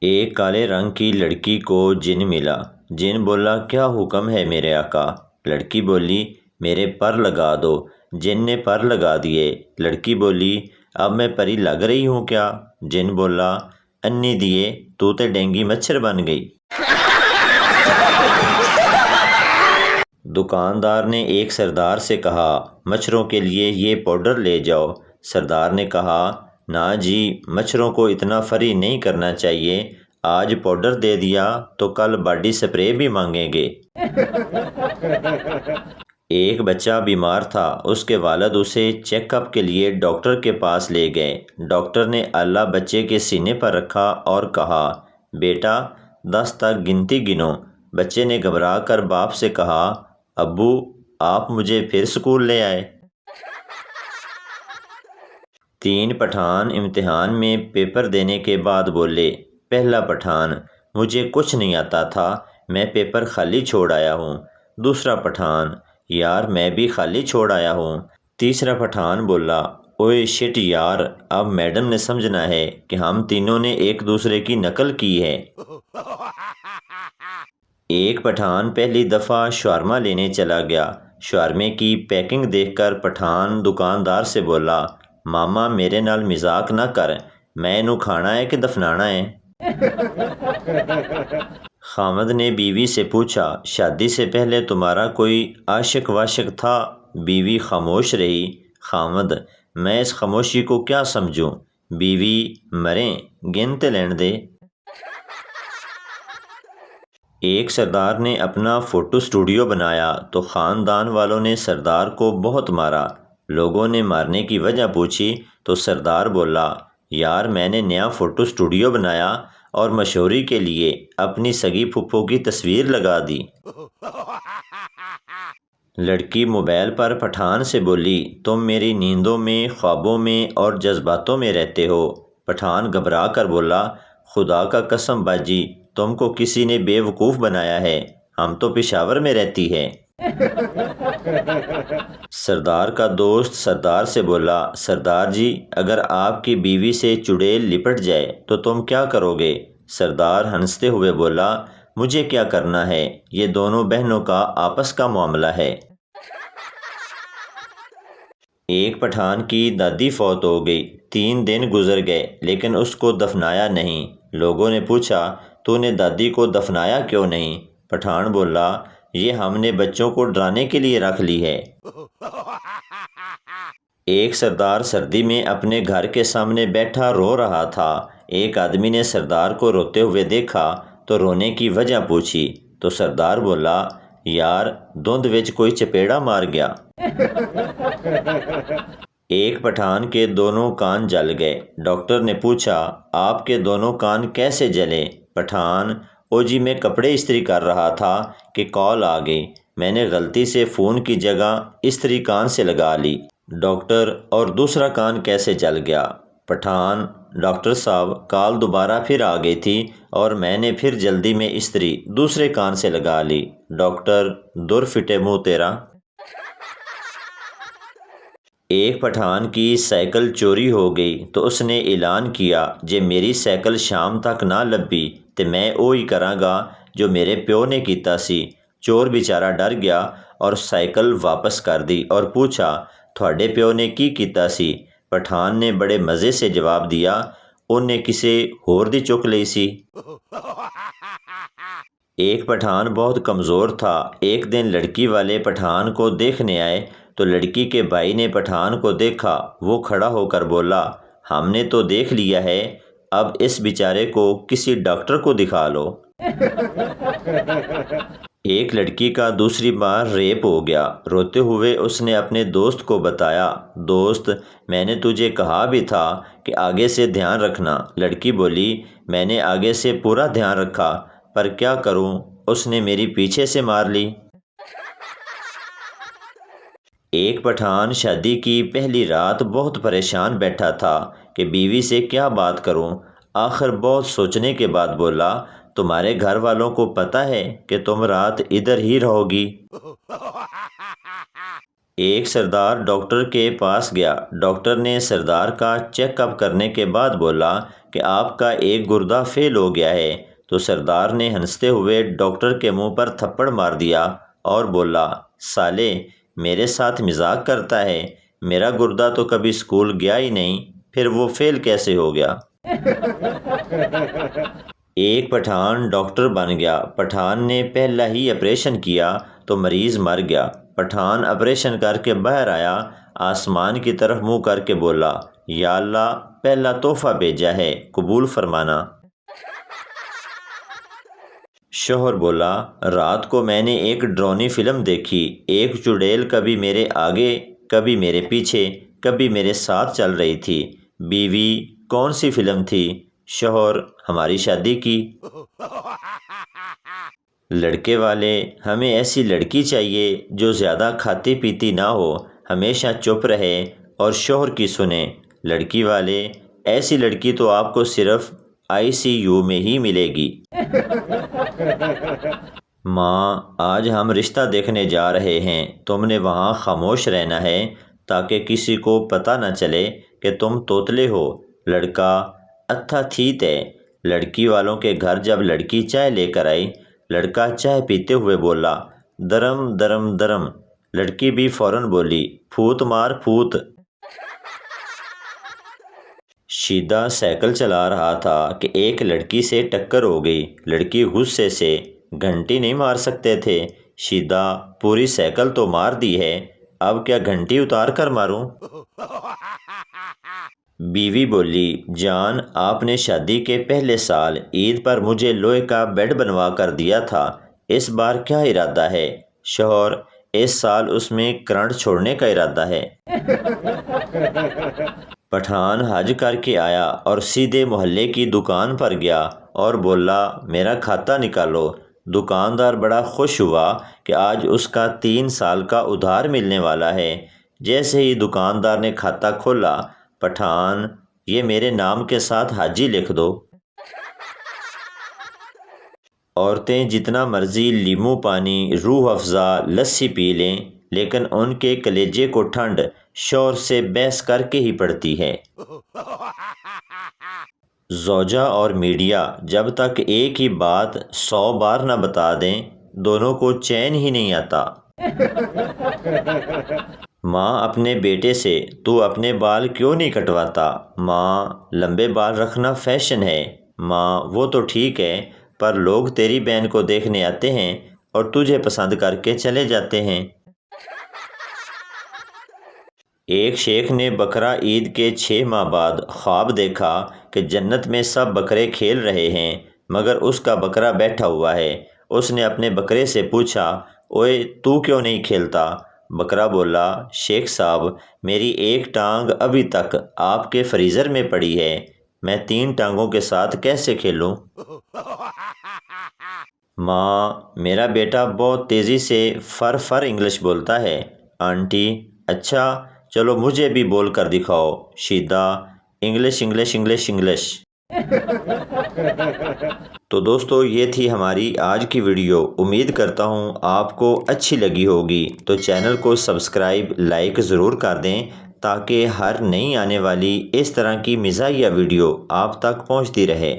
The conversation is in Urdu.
ایک کالے رنگ کی لڑکی کو جن ملا۔ جن بولا کیا حکم ہے میرے آقا؟ لڑکی بولی میرے پر لگا دو۔ جن نے پر لگا دیے۔ لڑکی بولی اب میں پری لگ رہی ہوں کیا؟ جن بولا انی دیے تو تے ڈینگی مچھر بن گئی۔ دکاندار نے ایک سردار سے کہا مچھروں کے لیے یہ پاؤڈر لے جاؤ۔ سردار نے کہا نا جی مچھروں کو اتنا فری نہیں کرنا چاہیے، آج پاؤڈر دے دیا تو کل باڈی سپرے بھی مانگیں گے۔ ایک بچہ بیمار تھا، اس کے والد اسے چیک اپ کے لیے ڈاکٹر کے پاس لے گئے۔ ڈاکٹر نے آلہ بچے کے سینے پر رکھا اور کہا بیٹا 10 تک گنتی گنو۔ بچے نے گھبرا کر باپ سے کہا ابو آپ مجھے پھر سکول لے آئے۔ 3 پٹھان امتحان میں پیپر دینے کے بعد بولے پہلا پٹھان مجھے کچھ نہیں آتا تھا، میں پیپر خالی چھوڑ آیا ہوں۔ دوسرا پٹھان یار میں بھی خالی چھوڑ آیا ہوں۔ تیسرا پٹھان بولا اوئے شٹ یار اب میڈم نے سمجھنا ہے کہ ہم تینوں نے ایک دوسرے کی نقل کی ہے۔ ایک پٹھان پہلی دفعہ شاورما لینے چلا گیا۔ شاورمے کی پیکنگ دیکھ کر پٹھان دکاندار سے بولا ماما میرے نال مذاق نہ کر، میں انہوں کھانا ہے کہ دفنانا ہے؟ خامد نے بیوی سے پوچھا شادی سے پہلے تمہارا کوئی عاشق واشق تھا؟ بیوی خاموش رہی۔ خامد میں اس خاموشی کو کیا سمجھوں؟ بیوی مریں گنتے لین دے۔ ایک سردار نے اپنا فوٹو سٹوڈیو بنایا تو خاندان والوں نے سردار کو بہت مارا۔ لوگوں نے مارنے کی وجہ پوچھی تو سردار بولا یار میں نے نیا فوٹو سٹوڈیو بنایا اور مشہوری کے لیے اپنی سگی پھپھو کی تصویر لگا دی۔ لڑکی موبائل پر پٹھان سے بولی تم میری نیندوں میں، خوابوں میں اور جذباتوں میں رہتے ہو۔ پٹھان گھبرا کر بولا خدا کا قسم باجی تم کو کسی نے بے وقوف بنایا ہے، ہم تو پشاور میں رہتی ہے۔ سردار کا دوست سردار سے بولا سردار جی اگر آپ کی بیوی سے چڑیل لپٹ جائے تو تم کیا کرو گے؟ سردار ہنستے ہوئے بولا مجھے کیا کرنا ہے، یہ دونوں بہنوں کا آپس کا معاملہ ہے۔ ایک پٹھان کی دادی فوت ہو گئی، 3 دن گزر گئے لیکن اس کو دفنایا نہیں۔ لوگوں نے پوچھا تو نے دادی کو دفنایا کیوں نہیں؟ پٹھان بولا یہ ہم نے بچوں کو ڈرانے کے لیے رکھ لی ہے۔ ایک سردار سردی میں اپنے گھر کے سامنے بیٹھا رو رہا تھا۔ ایک آدمی نے سردار کو روتے ہوئے دیکھا تو رونے کی وجہ پوچھی تو سردار بولا یار دھند وچ کوئی چپیڑا مار گیا۔ ایک پٹھان کے دونوں کان جل گئے۔ ڈاکٹر نے پوچھا آپ کے دونوں کان کیسے جلے؟ پٹھان او جی میں کپڑے استری کر رہا تھا کہ کال آ گئی، میں نے غلطی سے فون کی جگہ استری کان سے لگا لی۔ ڈاکٹر اور دوسرا کان کیسے جل گیا؟ پٹھان ڈاکٹر صاحب کال دوبارہ پھر آ گئی تھی اور میں نے پھر جلدی میں استری دوسرے کان سے لگا لی۔ ڈاکٹر دور فٹے منہ تیرا۔ ایک پٹھان کی سائیکل چوری ہو گئی تو اس نے اعلان کیا جے میری سائیکل شام تک نہ لبھی تے میں اوہی کراں گا جو میرے پیو نے کیتا سی۔ چور بیچارہ ڈر گیا اور سائیکل واپس کر دی اور پوچھا تھوڑے پیو نے کی کیتا سی؟ پٹھان نے بڑے مزے سے جواب دیا انہیں کسے ہور دی چک لئی سی۔ ایک پٹھان بہت کمزور تھا۔ ایک دن لڑکی والے پٹھان کو دیکھنے آئے تو لڑکی کے بھائی نے پٹھان کو دیکھا، وہ کھڑا ہو کر بولا ہم نے تو دیکھ لیا ہے، اب اس بیچارے کو کسی ڈاکٹر کو دکھا لو۔ ایک لڑکی کا دوسری بار ریپ ہو گیا۔ روتے ہوئے اس نے اپنے دوست کو بتایا دوست میں نے تجھے کہا بھی تھا کہ آگے سے دھیان رکھنا۔ لڑکی بولی میں نے آگے سے پورا دھیان رکھا پر کیا کروں اس نے میری پیچھے سے مار لی۔ ایک پٹھان شادی کی پہلی رات بہت پریشان بیٹھا تھا کہ بیوی سے کیا بات کروں۔ آخر بہت سوچنے کے بعد بولا تمہارے گھر والوں کو پتہ ہے کہ تم رات ادھر ہی رہو گی؟ ایک سردار ڈاکٹر کے پاس گیا۔ ڈاکٹر نے سردار کا چیک اپ کرنے کے بعد بولا کہ آپ کا ایک گردہ فیل ہو گیا ہے تو سردار نے ہنستے ہوئے ڈاکٹر کے منہ پر تھپڑ مار دیا اور بولا، سالے میرے ساتھ مذاق کرتا ہے، میرا گردہ تو کبھی اسکول گیا ہی نہیں، پھر وہ فیل کیسے ہو گیا؟ ایک پٹھان ڈاکٹر بن گیا۔ پٹھان نے پہلا ہی آپریشن کیا تو مریض مر گیا۔ پٹھان آپریشن کر کے باہر آیا، آسمان کی طرف منہ کر کے بولا، یا اللہ پہلا تحفہ بھیجا ہے، قبول فرمانا۔ شوہر بولا، رات کو میں نے ایک ڈرونی فلم دیکھی، ایک چڑیل کبھی میرے آگے کبھی میرے پیچھے کبھی میرے ساتھ چل رہی تھی۔ بیوی، کون سی فلم تھی؟ شوہر، ہماری شادی کی۔ لڑکے والے، ہمیں ایسی لڑکی چاہیے جو زیادہ کھاتی پیتی نہ ہو، ہمیشہ چپ رہے اور شوہر کی سنے۔ لڑکی والے، ایسی لڑکی تو آپ کو صرف ICU میں ہی ملے گی۔ ماں، آج ہم رشتہ دیکھنے جا رہے ہیں، تم نے وہاں خاموش رہنا ہے تاکہ کسی کو پتہ نہ چلے کہ تم توتلے ہو۔ لڑکا، اتھا تھیت ہے۔ لڑکی والوں کے گھر جب لڑکی چائے لے کر آئی، لڑکا چائے پیتے ہوئے بولا، درم درم درم۔ لڑکی بھی فوراً بولی، پھوت مار پھوت۔ شیدا سائیکل چلا رہا تھا کہ ایک لڑکی سے ٹکر ہو گئی۔ لڑکی غصے سے، گھنٹی نہیں مار سکتے تھے؟ شیدا، پوری سائیکل تو مار دی ہے، اب کیا گھنٹی اتار کر ماروں؟ بیوی بولی، جان آپ نے شادی کے پہلے سال عید پر مجھے لوہے کا بیڈ بنوا کر دیا تھا، اس بار کیا ارادہ ہے؟ شوہر، اس سال اس میں کرنٹ چھوڑنے کا ارادہ ہے۔ پٹھان حج کر کے آیا اور سیدھے محلے کی دکان پر گیا اور بولا، میرا کھاتا نکالو۔ دکاندار بڑا خوش ہوا کہ آج اس کا 3 سال کا ادھار ملنے والا ہے۔ جیسے ہی دکاندار نے کھاتا کھولا، پٹھان، یہ میرے نام کے ساتھ حاجی لکھ دو۔ عورتیں جتنا مرضی لیمو پانی، روح افزا، لسی پی لیں، لیکن ان کے کلیجے کو ٹھنڈ شوہر سے بحث کر کے ہی پڑتی ہے۔ زوجہ اور میڈیا جب تک ایک ہی بات 100 بار نہ بتا دیں، دونوں کو چین ہی نہیں آتا۔ ماں اپنے بیٹے سے، تو اپنے بال کیوں نہیں کٹواتا؟ ماں، لمبے بال رکھنا فیشن ہے۔ ماں، وہ تو ٹھیک ہے، پر لوگ تیری بہن کو دیکھنے آتے ہیں اور تجھے پسند کر کے چلے جاتے ہیں۔ ایک شیخ نے بقرہ عید کے 6 ماہ بعد خواب دیکھا کہ جنت میں سب بکرے کھیل رہے ہیں مگر اس کا بکرا بیٹھا ہوا ہے۔ اس نے اپنے بکرے سے پوچھا، اوئے تو کیوں نہیں کھیلتا؟ بکرا بولا، شیخ صاحب، میری ایک ٹانگ ابھی تک آپ کے فریزر میں پڑی ہے، میں 3 ٹانگوں کے ساتھ کیسے کھیلوں؟ ماں، میرا بیٹا بہت تیزی سے فر انگلش بولتا ہے۔ آنٹی، اچھا چلو مجھے بھی بول کر دکھاؤ۔ شیدا، انگلش انگلش انگلش انگلش۔ تو دوستو، یہ تھی ہماری آج کی ویڈیو۔ امید کرتا ہوں آپ کو اچھی لگی ہوگی، تو چینل کو سبسکرائب لائک ضرور کر دیں تاکہ ہر نئی آنے والی اس طرح کی مزاحیہ ویڈیو آپ تک پہنچتی رہے۔